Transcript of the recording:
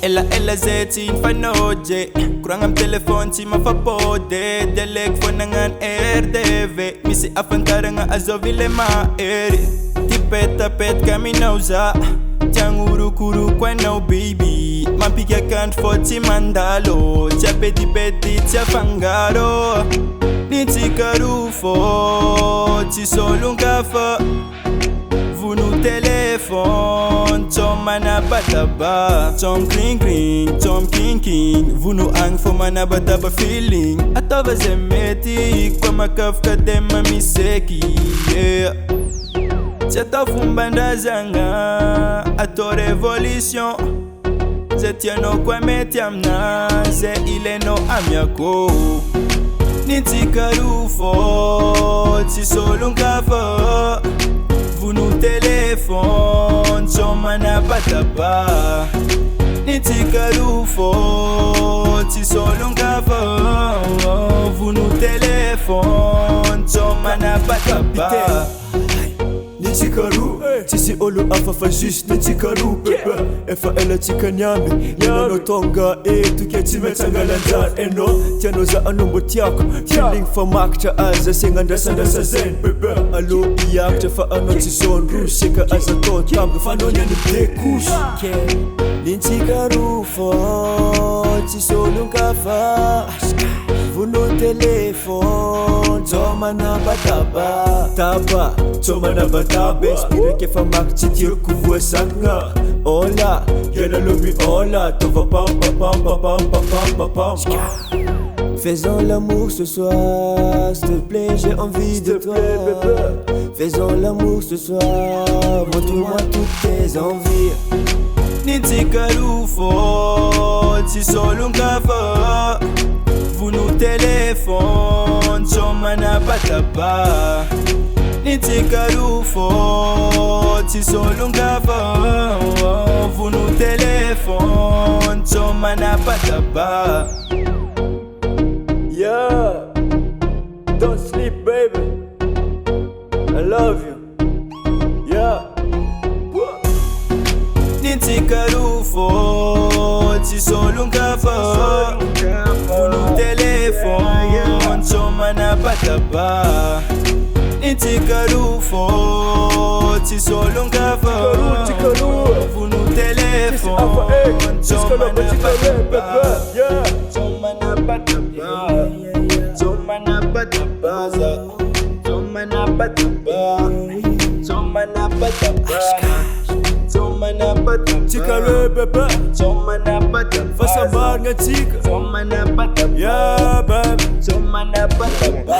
Ela zeti infanoje kurang am telefon si mafapode delek fonangan RDV misi afantara nga azovile ma eri tipet kami nauza Tianguru kuru kweno baby Mampika kant foti mandalo Tia peti tia fangaro Niti karufo Ti solun kafa Vunu telefon Tom mana bataba Tom kring Tom king Vunu ang fo mana bataba feeling Atava zemeti Kwa makafka dema miseki yeah. Zeta fumbanda zanga Ato revolution Zetia no kwa metiamna Ze ile no amyako Niti karufo Ti solun kafa Vunu telefon Choma na bataba Niti karufo Ti solun kafa Vunu telefon Choma na bataba Nitikaru, tisi olu afafa juste nitikaru bebe Efa ela chikanyambi, yana no tonga tuke timetanga lantar eno Tiano za anombo tiako, feeling fa makcha aza senganda sanda sa zen bebe Alo iyakcha fa anoti zone rouge, seka aza to tamga fa no nyani blekush Nitikaru fo, tisolu kafa Vunu telefon, toma na bataba Taba, toma na bataba Inspire ke fa makchi tiro kuvua sanga Hola, yana lobi hola Tova pam Faisons l'amour ce soir, s'il te plaît j'ai envie de toi Faisons l'amour ce soir, montre-moi toutes tes envies Niti karufo, ti solun kafa Vunu telefon, choma na bataba Niti karufo, ti solun kafa Vunu telefon, choma na bataba Yeah, don't sleep baby I love you Yeah Niti karufo, ti solun kafa Vunu telefon, choma na bataba Niti karufo, ti solun kafa Vunu telefon, choma na bataba Choma na bataba Choma na bataba Choma na bataba Choma na bataba Choma na bataba Tika re bebe Choma na bataba Fasa bar nga tika Choma na bataba Yeah baby Choma na bataba